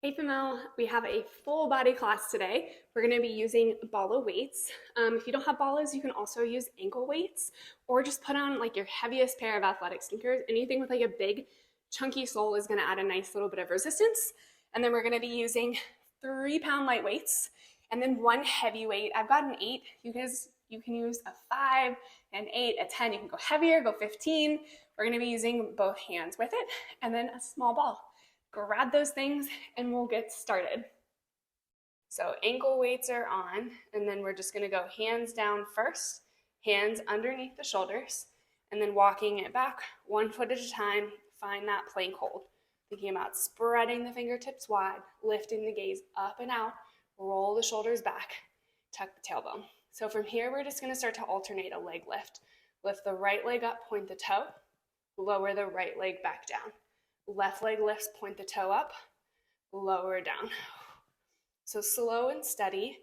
Hey Female, we have a full body class today. We're going to be using bala weights. If you don't have balas, you can also use ankle weights or just put on like your heaviest pair of athletic sneakers. Anything with like a big chunky sole is going to add a nice little bit of resistance. And then we're going to be using 3-pound light weights and then one heavy weight. I've got an 8. You can use a 5, an 8, a 10. You can go heavier, go 15. We're going to be using both hands with it and then a small ball. Grab those things and we'll get started. So ankle weights are on, and then we're just going to go hands down first, hands underneath the shoulders, and then walking it back 1 foot at a time. Find that plank hold. Thinking about spreading the fingertips wide, lifting the gaze up and out, roll the shoulders back, tuck the tailbone. So from here, we're just going to start to alternate a leg lift. Lift the right leg up, point the toe, lower the right leg back down. Left leg lifts, point the toe up, lower down. So slow and steady,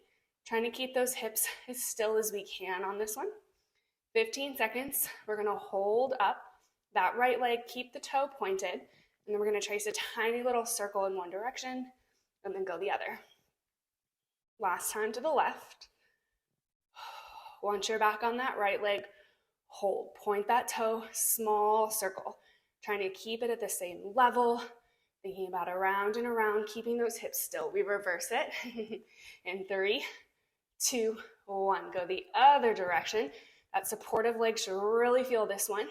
trying to keep those hips as still as we can on this one. 15 seconds, we're gonna hold up that right leg, keep the toe pointed, and then we're gonna trace a tiny little circle in one direction and then go the other. Last time to the left. Once you're back on that right leg, hold, point that toe, small circle. Trying to keep it at the same level, thinking about around and around, keeping those hips still. We reverse it in 3, 2, 1. Go the other direction. That supportive leg should really feel this one.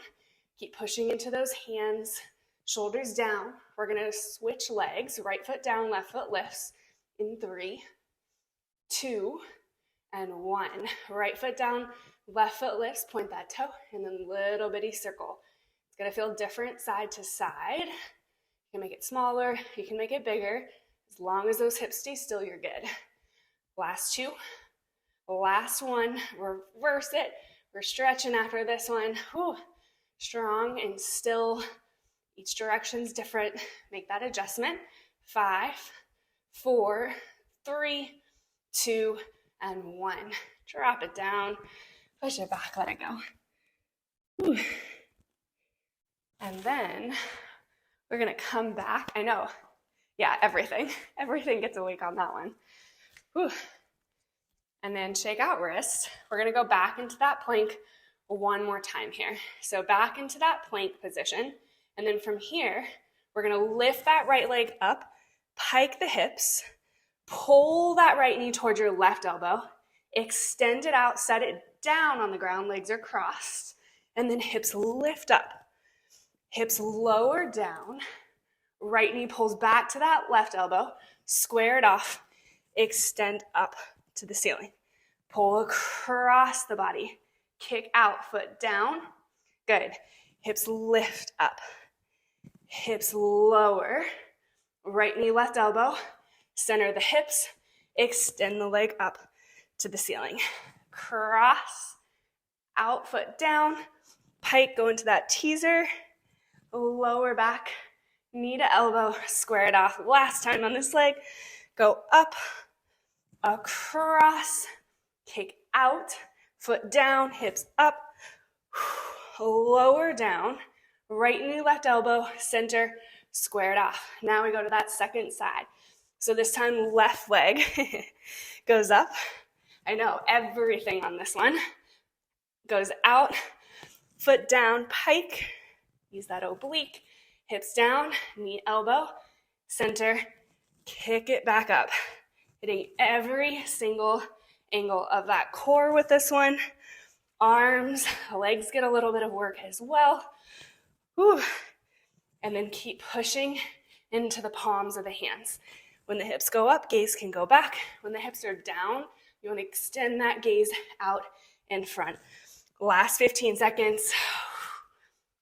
Keep pushing into those hands, shoulders down. We're going to switch legs, right foot down, left foot lifts in 3, 2, and 1. Right foot down, left foot lifts, point that toe, and then little bitty circle. It's going to feel different side to side. You can make it smaller, you can make it bigger. As long as those hips stay still, you're good. Last 2, last 1, reverse it. We're stretching after this one. Whew. Strong and still. Each direction's different. Make that adjustment. 5, 4, 3, 2, and 1. Drop it down. Push it back, let it go. Whew. And then we're going to come back. I know. Yeah, everything. Everything gets awake on that one. Whew. And then shake out wrist. We're going to go back into that plank one more time here. So back into that plank position. And then from here, we're going to lift that right leg up, pike the hips, pull that right knee towards your left elbow, extend it out, set it down on the ground, legs are crossed, and then hips lift up. Hips lower down, right knee pulls back to that left elbow, square it off, extend up to the ceiling. Pull across the body, kick out, foot down. Good. Hips lift up, hips lower, right knee, left elbow, center the hips, extend the leg up to the ceiling. Cross, out, foot down, pike, go into that teaser. Lower back, knee to elbow, square it off. Last time on this leg, go up, across, kick out, foot down, hips up, lower down, right knee, left elbow, center, square it off. Now we go to that second side. So this time, left leg goes up. I know everything on this one. Goes out, foot down, pike. Use that oblique, hips down, knee, elbow, center, kick it back up. Hitting every single angle of that core with this one. Arms, legs get a little bit of work as well. Whew. And then keep pushing into the palms of the hands. When the hips go up, gaze can go back. When the hips are down, you want to extend that gaze out in front. Last 15 seconds.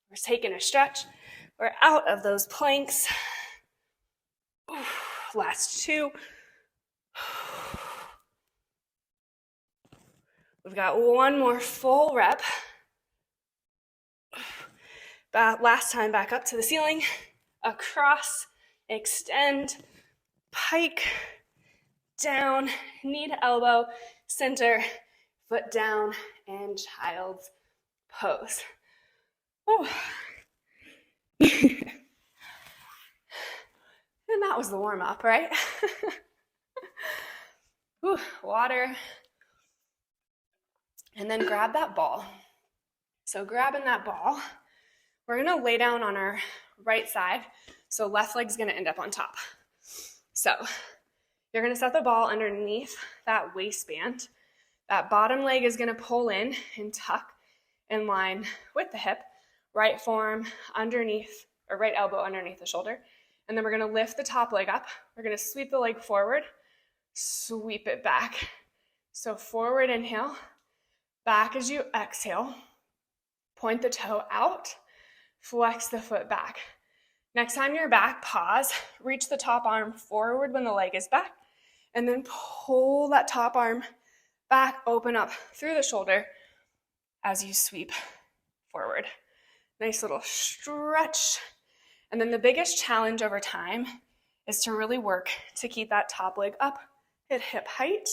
We're taking a stretch. We're out of those planks. Last 2. We've got one more full rep. Last time back up to the ceiling. Across, extend, pike, down, knee to elbow, center, foot down, and child's pose. And that was the warm up, right? Whew, water. And then grab that ball. So grabbing that ball, we're gonna lay down on our right side. So left leg's gonna end up on top. So you're gonna set the ball underneath that waistband. That bottom leg is gonna pull in and tuck in line with the hip. Right forearm underneath, or right elbow underneath the shoulder. And then we're gonna lift the top leg up. We're gonna sweep the leg forward, sweep it back. So forward inhale, back as you exhale. Point the toe out, flex the foot back. Next time you're back, pause, reach the top arm forward when the leg is back, and then pull that top arm back, open up through the shoulder as you sweep forward. Nice little stretch. And then the biggest challenge over time is to really work to keep that top leg up at hip height.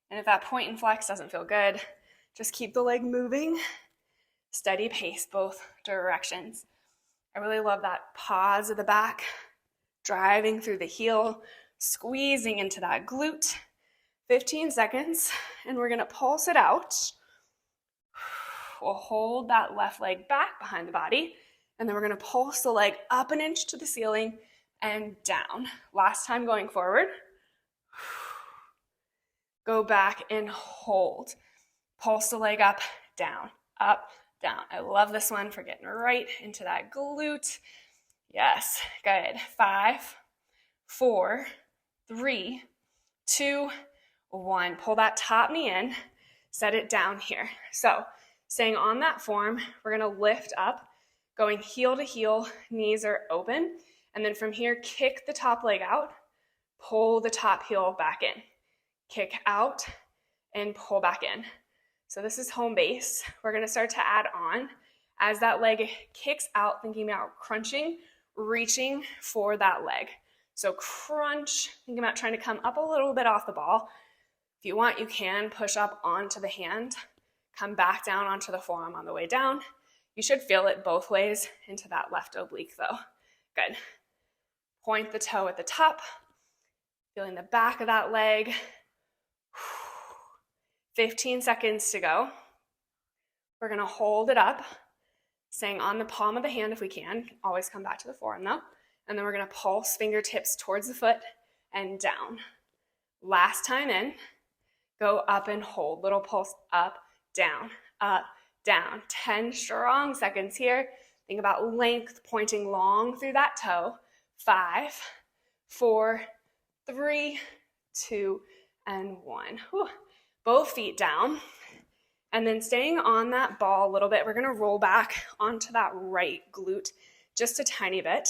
And if that point and flex doesn't feel good, just keep the leg moving. Steady pace both directions. I really love that pause at the back, driving through the heel, squeezing into that glute. 15 seconds, and we're gonna pulse it out. We'll hold that left leg back behind the body, and then we're gonna pulse the leg up an inch to the ceiling and down. Last time going forward. Go back and hold. Pulse the leg up, down, up, down. I love this one for getting right into that glute. Yes, good. 5, 4, 3, 2, 1. Pull that top knee in, set it down here. So staying on that form, we're gonna lift up, going heel to heel, knees are open. And then from here, kick the top leg out, pull the top heel back in. Kick out and pull back in. So this is home base. We're gonna start to add on. As that leg kicks out, thinking about crunching, reaching for that leg. So crunch, thinking about trying to come up a little bit off the ball. If you want, you can push up onto the hand, come back down onto the forearm on the way down. You should feel it both ways into that left oblique though. Good. Point the toe at the top, feeling the back of that leg. 15 seconds to go. We're gonna hold it up, staying on the palm of the hand if we can. Always come back to the forearm though. And then we're gonna pulse fingertips towards the foot and down. Last time in, go up and hold. Little pulse up, down, 10 strong seconds here. Think about length, pointing long through that toe. 5, 4, 3, 2, and 1. Whew. Both feet down. And then staying on that ball a little bit, we're gonna roll back onto that right glute just a tiny bit.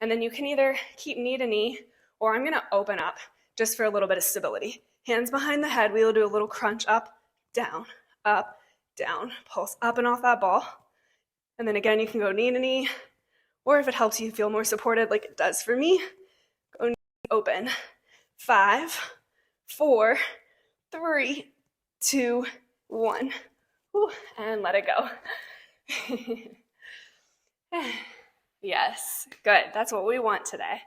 And then you can either keep knee to knee, or I'm gonna open up just for a little bit of stability. Hands behind the head, we will do a little crunch up, down, pulse up and off that ball. And then again, you can go knee to knee, or if it helps you feel more supported like it does for me, go knee open. 5, 4, 3, 2, 1. Whew, and let it go. Yes, good. That's what we want today.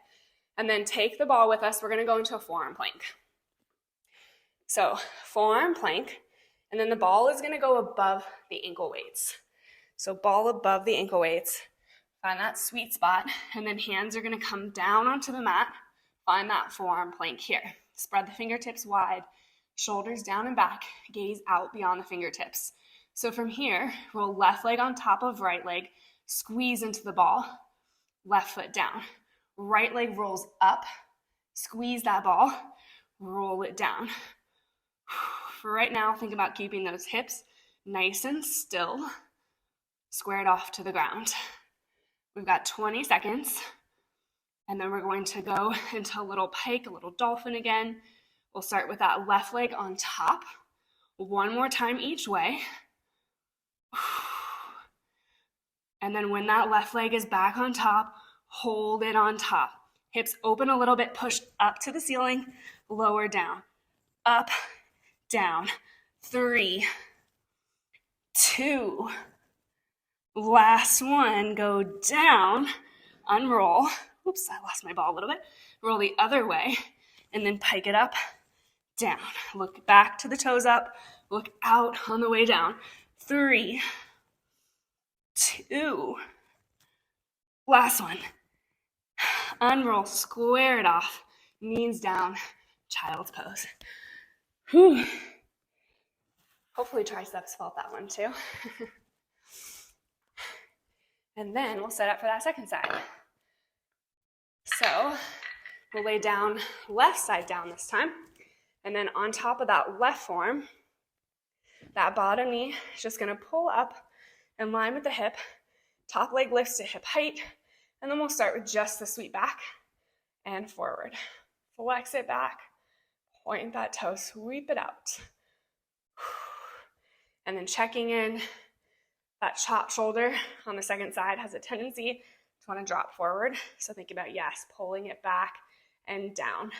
And then take the ball with us. We're gonna go into a forearm plank. So forearm plank, and then the ball is gonna go above the ankle weights. So ball above the ankle weights, find that sweet spot, and then hands are gonna come down onto the mat, find that forearm plank here. Spread the fingertips wide, shoulders down and back, gaze out beyond the fingertips. So from here, roll left leg on top of right leg, squeeze into the ball, left foot down. Right leg rolls up, squeeze that ball, roll it down. For right now, think about keeping those hips nice and still, squared off to the ground. We've got 20 seconds, and then we're going to go into a little pike, a little dolphin again. We'll start with that left leg on top. One more time each way. And then when that left leg is back on top, hold it on top. Hips open a little bit, push up to the ceiling, lower down, up, down. 3, 2, last one, go down, unroll. Oops, I lost my ball a little bit. Roll the other way, and then pike it up, down. Look back to the toes up. Look out on the way down. 3, 2, last one. Unroll, square it off, knees down, child's pose. Whew. Hopefully triceps felt that one too. And then we'll set up for that second side. So we'll lay down left side down this time. And then on top of that left form, that bottom knee is just gonna pull up in line with the hip. Top leg lifts to hip height. And then we'll start with just the sweep back and forward. Flex it back, point that toe, sweep it out. And then checking in, that chop shoulder on the second side has a tendency to want to drop forward. So think about, yes, pulling it back and down.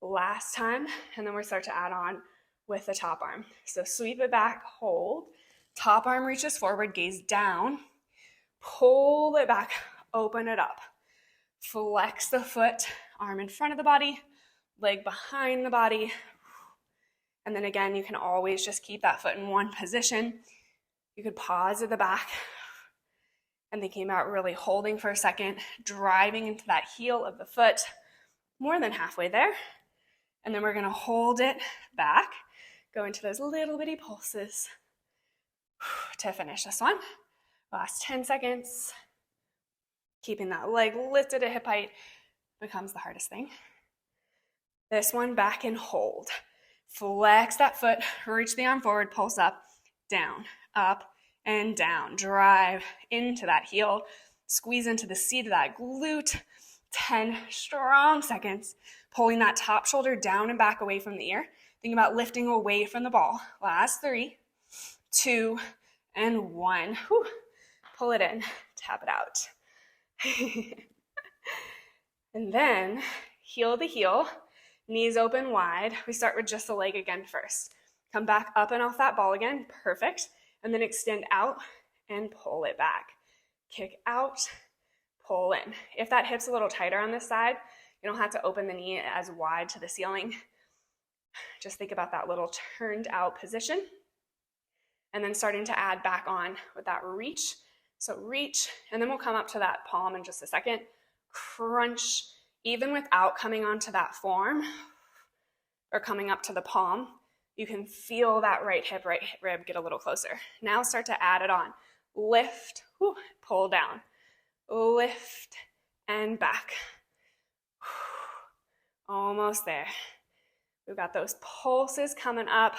Last time, and then we'll start to add on with the top arm. So sweep it back, hold. Top arm reaches forward, gaze down. Pull it back, open it up. Flex the foot, arm in front of the body, leg behind the body. And then again, you can always just keep that foot in one position. You could pause at the back and thinking about really holding for a second, driving into that heel of the foot, more than halfway there. And then we're gonna hold it back, go into those little bitty pulses to finish this one. Last 10 seconds. Keeping that leg lifted at hip height becomes the hardest thing. This one, back and hold. Flex that foot, reach the arm forward, pulse up, up, and down. Drive into that heel. Squeeze into the seat of that glute. 10 strong seconds. Pulling that top shoulder down and back away from the ear. Think about lifting away from the ball. Last 3, 2, and 1. Whew. Pull it in, tap it out. And then heel to heel, knees open wide. We start with just the leg again first. Come back up and off that ball again, perfect. And then extend out and pull it back. Kick out, pull in. If that hip's a little tighter on this side, you don't have to open the knee as wide to the ceiling. Just think about that little turned out position. And then starting to add back on with that reach. So reach, and then we'll come up to that palm in just a second. Crunch, even without coming onto that form or coming up to the palm, you can feel that right hip, right rib get a little closer. Now start to add it on. Lift, pull down. Lift and back. Almost there. We've got those pulses coming up.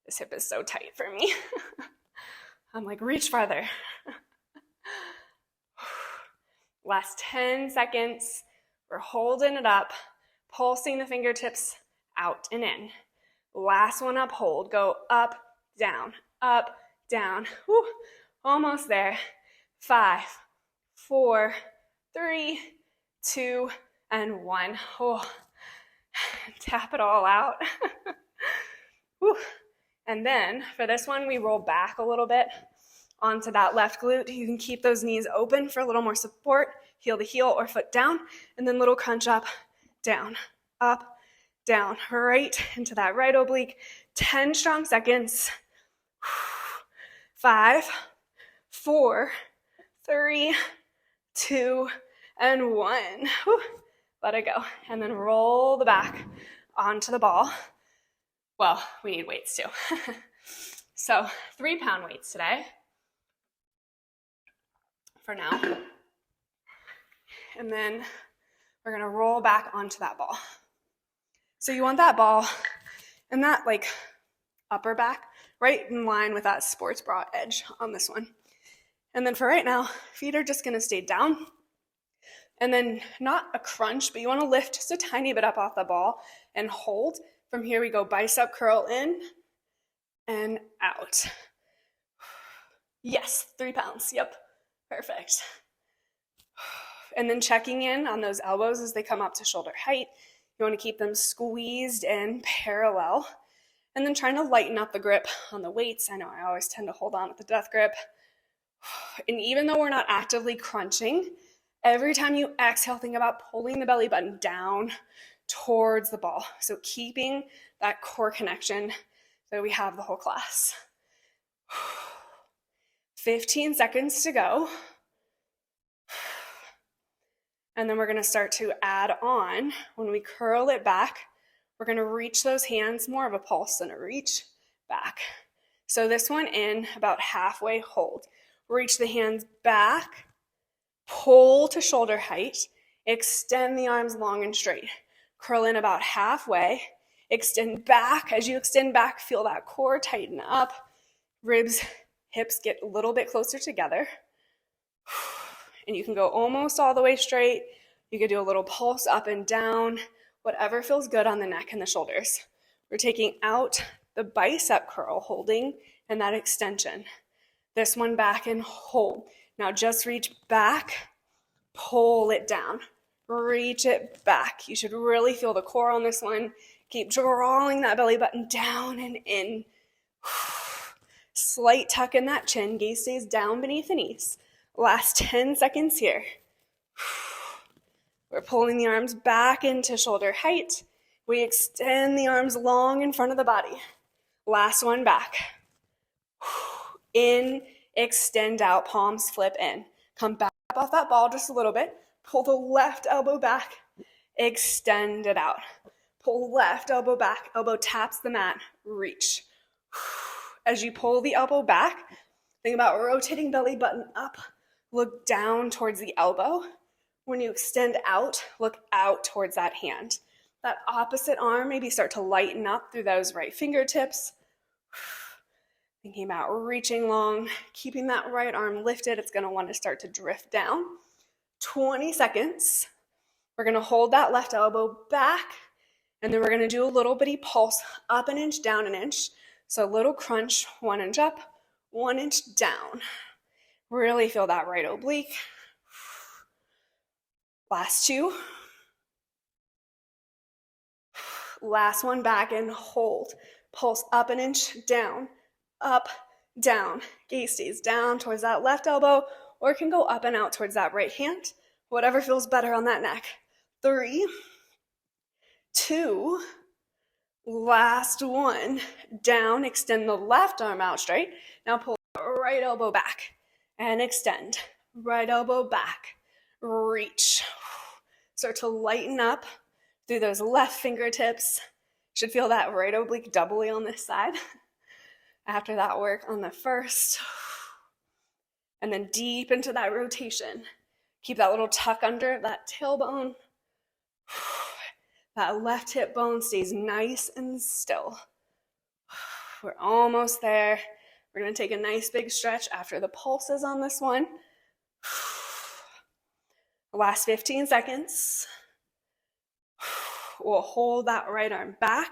This hip is so tight for me. I'm like, reach farther. Last 10 seconds. We're holding it up, pulsing the fingertips out and in. Last one up, hold. Go up, down, up, down. Whew. Almost there. 5, 4, 3, 2, and 1. Oh. Tap it all out. Whew. And then for this one, we roll back a little bit onto that left glute. You can keep those knees open for a little more support, heel to heel or foot down, and then little crunch up, down, right into that right oblique. 10 strong seconds. 5, 4, 3, 2, and 1. Whew. Let it go. And then roll the back onto the ball. Well, we need weights too. So 3-pound weights today for now. And then we're gonna roll back onto that ball. So you want that ball and that like upper back right in line with that sports bra edge on this one. And then for right now, feet are just gonna stay down. And then not a crunch, but you wanna lift just a tiny bit up off the ball and hold. From here we go bicep curl in and out. Yes, 3 pounds, yep, perfect. And then checking in on those elbows as they come up to shoulder height. You wanna keep them squeezed in parallel. And then trying to lighten up the grip on the weights. I know I always tend to hold on with the death grip. And even though we're not actively crunching, Every time you exhale, think about pulling the belly button down towards the ball. So keeping that core connection that we have the whole class. 15 seconds to go. And then we're going to start to add on. When we curl it back, we're going to reach those hands, more of a pulse than a reach back. So this one in about halfway hold. Reach the hands back, pull to shoulder height, extend the arms long and straight. Curl in about halfway, extend back. As you extend back, feel that core tighten up. Ribs, hips get a little bit closer together. And you can go almost all the way straight. You could do a little pulse up and down, whatever feels good on the neck and the shoulders. We're taking out the bicep curl, holding, and that extension. This one back and hold. Now just reach back, pull it down, reach it back. You should really feel the core on this one. Keep drawing that belly button down and in. Slight tuck in that chin, gaze stays down beneath the knees. Last 10 seconds here. We're pulling the arms back into shoulder height. We extend the arms long in front of the body. Last one back. In, extend out, palms flip in. Come back up off that ball just a little bit. Pull the left elbow back. Extend it out. Pull left elbow back. Elbow taps the mat. Reach. As you pull the elbow back, think about rotating belly button up. Look down towards the elbow. When you extend out, look out towards that hand. That opposite arm, maybe start to lighten up through those right fingertips. Thinking about reaching long, keeping that right arm lifted. It's going to want to start to drift down. 20 seconds. We're going to hold that left elbow back, and then we're going to do a little bitty pulse up an inch, down an inch. So a little crunch, 1 inch up, 1 inch down. Really feel that right oblique. Last two. Last one back and hold. Pulse up an inch, down, up, down. Gaze stays down towards that left elbow, or it can go up and out towards that right hand. Whatever feels better on that neck. 3, 2, last one. Down, extend the left arm out straight. Now pull right elbow back and extend. Right elbow back. Reach. Start to lighten up through those left fingertips. Should feel that right oblique doubly on this side. After that work on the first. And then deep into that rotation. Keep that little tuck under that tailbone. That left hip bone stays nice and still. We're almost there. We're going to take a nice big stretch after the pulses on this one. Last 15 seconds. We'll hold that right arm back.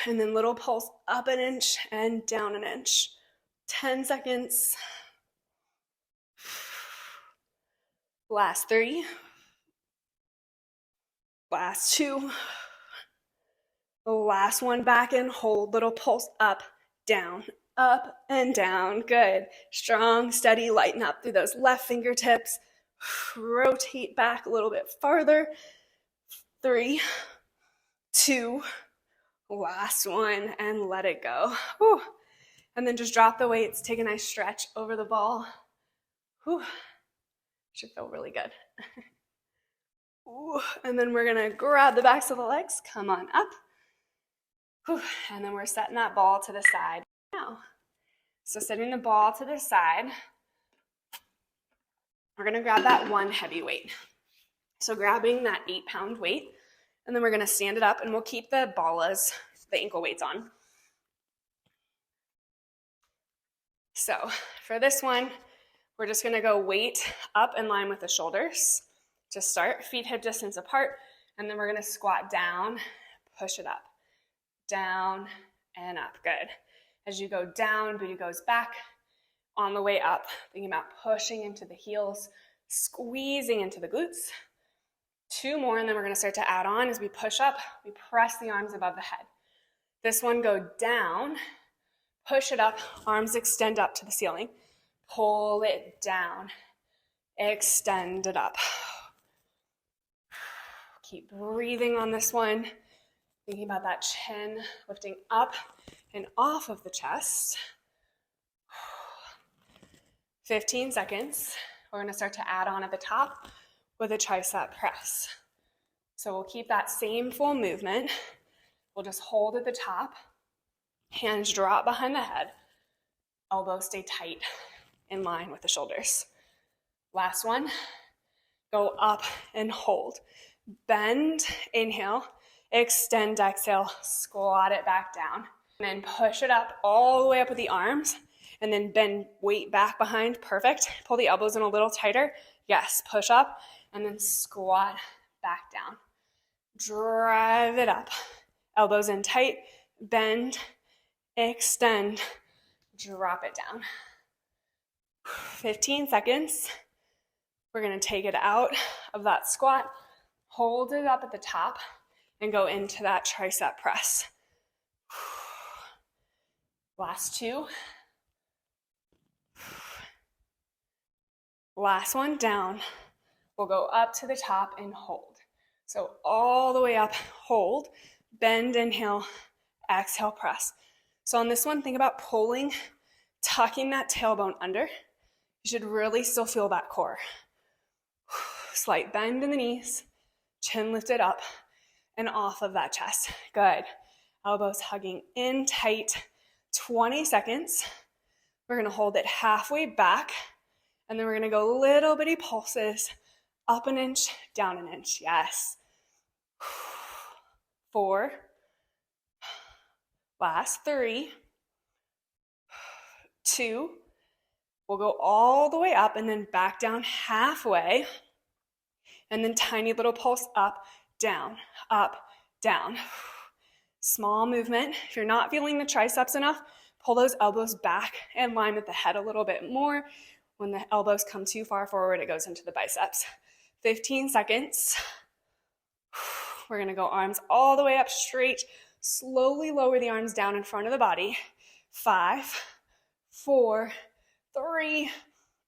And then little pulse up an inch and down an inch. 10 seconds. Last 3. Last 2. The last one back and hold. Little pulse up, down, up and down. Good. Strong, steady, lighten up through those left fingertips. Rotate back a little bit farther. 3, 2, last one, and let it go. Whew. And then just drop the weights. Take a nice stretch over the ball. Whew. Should feel really good. Ooh. And then we're going to grab the backs of the legs. Come on up. Whew. And then we're setting that ball to the side now. So setting the ball to the side, we're going to grab that one heavy weight. So grabbing that 8-pound weight, and then we're going to stand it up, and we'll keep the balas, the ankle weights on. So for this one, we're just going to go weight up in line with the shoulders to start, feet hip distance apart, and then we're going to squat down, push it up, down and up. Good. As you go down, booty goes back. On the way up, thinking about pushing into the heels, squeezing into the glutes. 2 more, and then we're going to start to add on. As we push up, we press the arms above the head. This one, go down, push it up, arms extend up to the ceiling. Pull it down, extend it up. Keep breathing on this one. Thinking about that chin lifting up and off of the chest. 15 seconds. We're going to start to add on at the top with a tricep press. So we'll keep that same full movement. We'll just hold at the top. Hands drop behind the head. Elbows stay tight in line with the shoulders. Last one. Go up and hold. Bend, inhale. Extend, exhale. Squat it back down. And then push it up all the way up with the arms. And then bend weight back behind. Perfect. Pull the elbows in a little tighter. Yes, push up. And then squat back down. Drive it up. Elbows in tight. Bend. Extend. Drop it down. 15 seconds. We're going to take it out of that squat. Hold it up at the top. And go into that tricep press. Last two. Last one down. We'll go up to the top and hold. So all the way up, hold, bend, inhale, exhale, press. So on this one, think about pulling, tucking that tailbone under. You should really still feel that core. Slight bend in the knees, chin lifted up and off of that chest. Good. Elbows hugging in tight. 20 seconds. We're going to hold it halfway back. And then we're going to go little bitty pulses. Up an inch, down an inch. Yes. 4. Last 3. 2. We'll go all the way up and then back down halfway. And then tiny little pulse up, down, Small movement. If you're not feeling the triceps enough, pull those elbows back and line with the head a little bit more. When the elbows come too far forward, it goes into the biceps. 15 seconds. We're going to go arms all the way up straight. Slowly lower the arms down in front of the body. 5, 4, 3,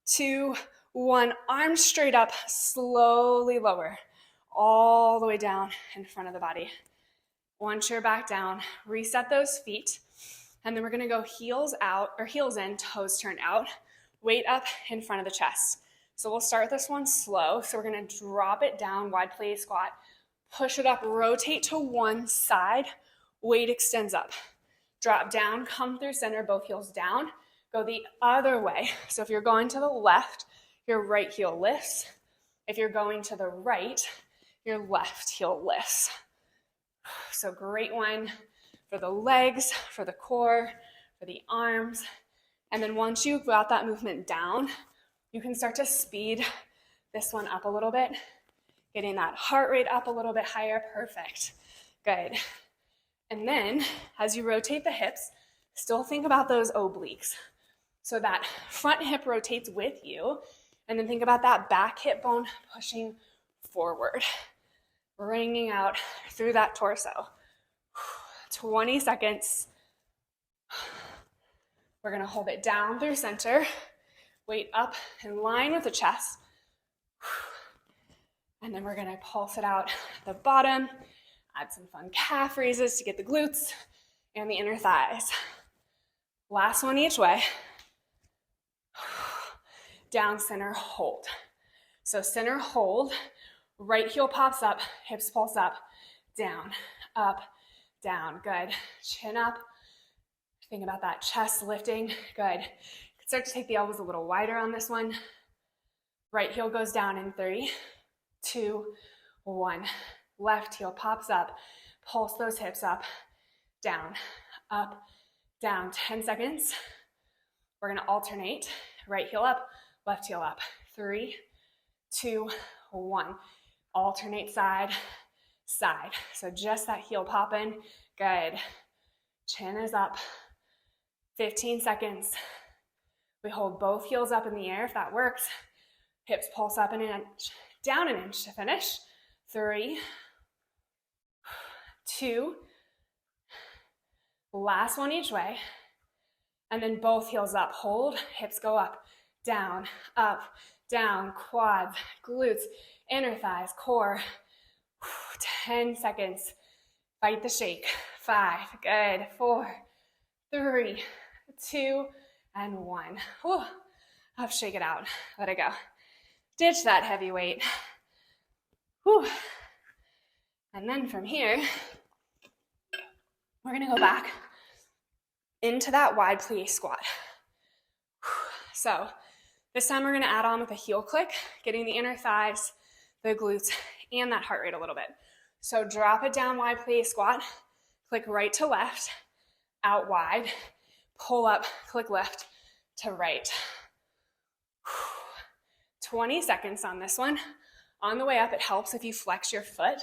2, 1. Arms straight up. Slowly lower. All the way down in front of the body. Once you're back down, reset those feet. And then we're going to go heels out, or heels in, toes turned out. Weight up in front of the chest. So we'll start this one slow. So we're going to drop it down, wide plate squat. Push it up, rotate to one side. Weight extends up. Drop down, come through center, both heels down. Go the other way. So if you're going to the left, your right heel lifts. If you're going to the right, your left heel lifts. So great one for the legs, for the core, for the arms. And then once you've got that movement down, you can start to speed this one up a little bit, getting that heart rate up a little bit higher. Perfect. Good. And then as you rotate the hips, still think about those obliques. So that front hip rotates with you, and then think about that back hip bone pushing forward, bringing out through that torso. 20 seconds. We're going to hold it down through center, weight up in line with the chest, and then we're going to pulse it out at the bottom, add some fun calf raises to get the glutes and the inner thighs. Last one each way. Down, center, hold. So center, hold, right heel pops up, hips pulse up, down, good. Chin up. Think about that chest lifting. Good. Start to take the elbows a little wider on this one. Right heel goes down in 3, 2, 1. Left heel pops up. Pulse those hips up, down, 10 seconds. We're going to alternate. Right heel up, left heel up. 3, 2, 1. Alternate side, side. So just that heel pop in. Good. Chin is up. 15 seconds. We hold both heels up in the air if that works. Hips pulse up an inch, down an inch to finish. 3, 2, last one each way. And then both heels up. Hold, hips go up, down, down, quads, glutes, inner thighs, core. 10 seconds. Fight the shake. 5, good. 4, 3, 2, and 1. Whew. I'll shake it out. Let it go. Ditch that heavy weight. Whew. And then from here, we're gonna go back into that wide plie squat. So this time we're gonna add on with a heel click, getting the inner thighs, the glutes, and that heart rate a little bit. So drop it down, wide plie squat, click right to left, out wide, pull up, click left to right. 20 seconds on this one. On the way up, it helps if you flex your foot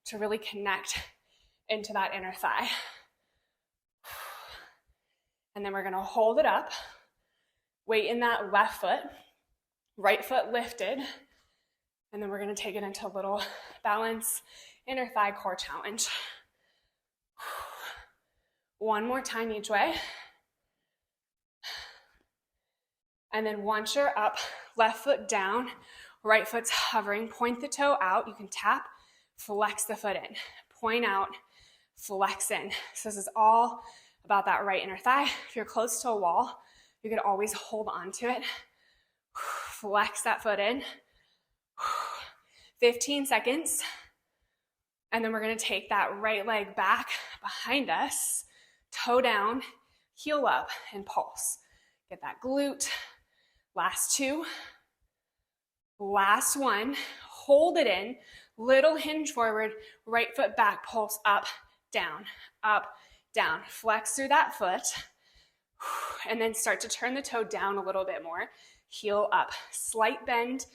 to really connect into that inner thigh. And then we're gonna hold it up, weight in that left foot, right foot lifted, and then we're gonna take it into a little balance inner thigh core challenge. One more time each way. And then once you're up, left foot down, right foot's hovering, point the toe out, you can tap, flex the foot in, point out, flex in. So this is all about that right inner thigh. If you're close to a wall, you can always hold on to it. Flex that foot in. 15 seconds. And then we're gonna take that right leg back behind us, toe down, heel up, and pulse. Get that glute. Last 2. Last 1. Hold it in. Little hinge forward, right foot back, pulse up, down, down. Flex through that foot. And then start to turn the toe down a little bit more. Heel up. Slight bend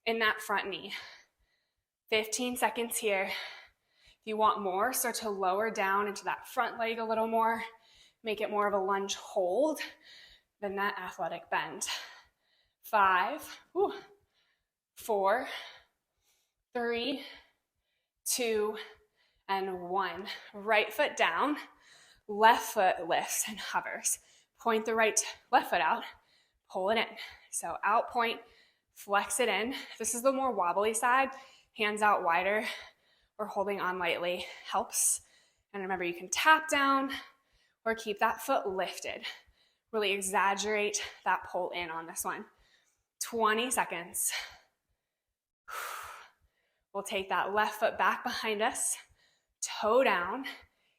in that front knee. 15 seconds here. If you want more, start to lower down into that front leg a little more. Make it more of a lunge hold than that athletic bend. 5, 4, 3, 2, and 1. Right foot down, left foot lifts and hovers. Point the left foot out, pull it in. So out, point, flex it in. This is the more wobbly side. Hands out wider or holding on lightly helps. And remember, you can tap down or keep that foot lifted. Really exaggerate that pull in on this one. 20 seconds. We'll take that left foot back behind us, toe down,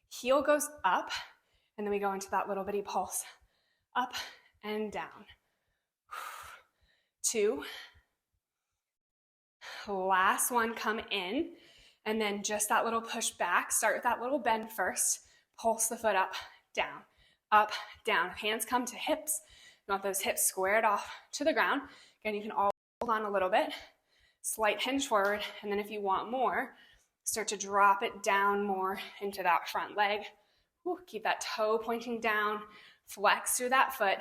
heel goes up, and then we go into that little bitty pulse. Up and down. 2. Last one, come in, and then just that little push back. Start with that little bend first. Pulse the foot up, down. Hands come to hips. You want those hips squared off to the ground. Again, you can all hold on a little bit. Slight hinge forward, and then if you want more, start to drop it down more into that front leg. Keep that toe pointing down. Flex through that foot.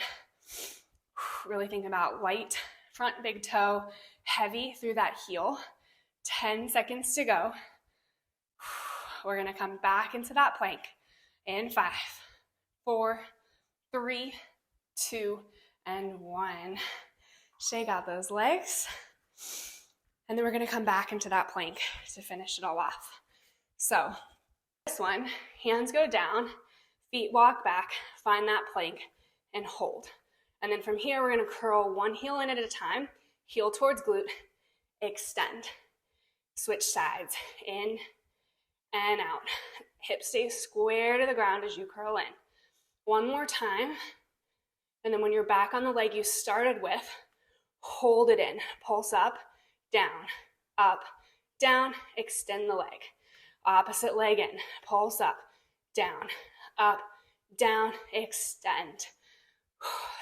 Really think about light front big toe, heavy through that heel. 10 seconds to go. We're gonna come back into that plank in 5, 4, 3, 2, and 1. Shake out those legs. And then we're gonna come back into that plank to finish it all off. So this one, hands go down, feet walk back, find that plank, and hold. And then from here, we're gonna curl one heel in at a time, heel towards glute, extend. Switch sides, in and out. Hips stay square to the ground as you curl in. One more time. And then when you're back on the leg you started with, hold it in. Pulse up, down, extend the leg. Opposite leg in, pulse up, down, extend.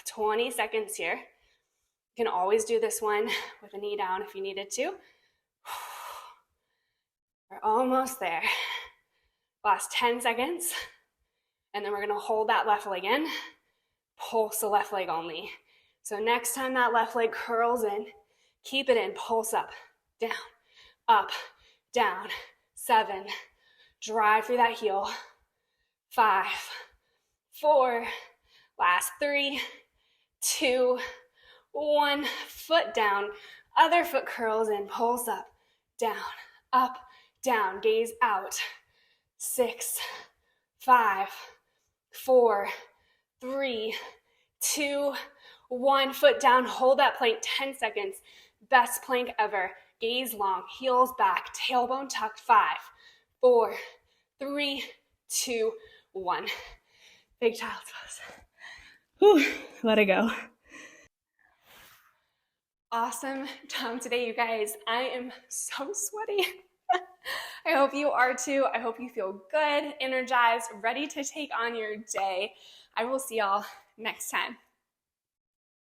20 seconds here. You can always do this one with a knee down if you needed to. We're almost there. Last 10 seconds. And then we're gonna hold that left leg in, pulse the left leg only. So next time that left leg curls in, keep it in, pulse up, down, 7, drive through that heel, 5, 4, last 3, 2, 1, foot down, Other foot curls in, pulls up, down, gaze out. 6, 5, 4, 3, 2, 1. Foot down, hold that plank 10 seconds. Best plank ever. Gaze long, heels back, tailbone tucked. 5, 4, 3, 2, 1. Big child's pose. Whew, let it go. Awesome job today, you guys. I am so sweaty. I hope you are too. I hope you feel good, energized, ready to take on your day. I will see y'all next time.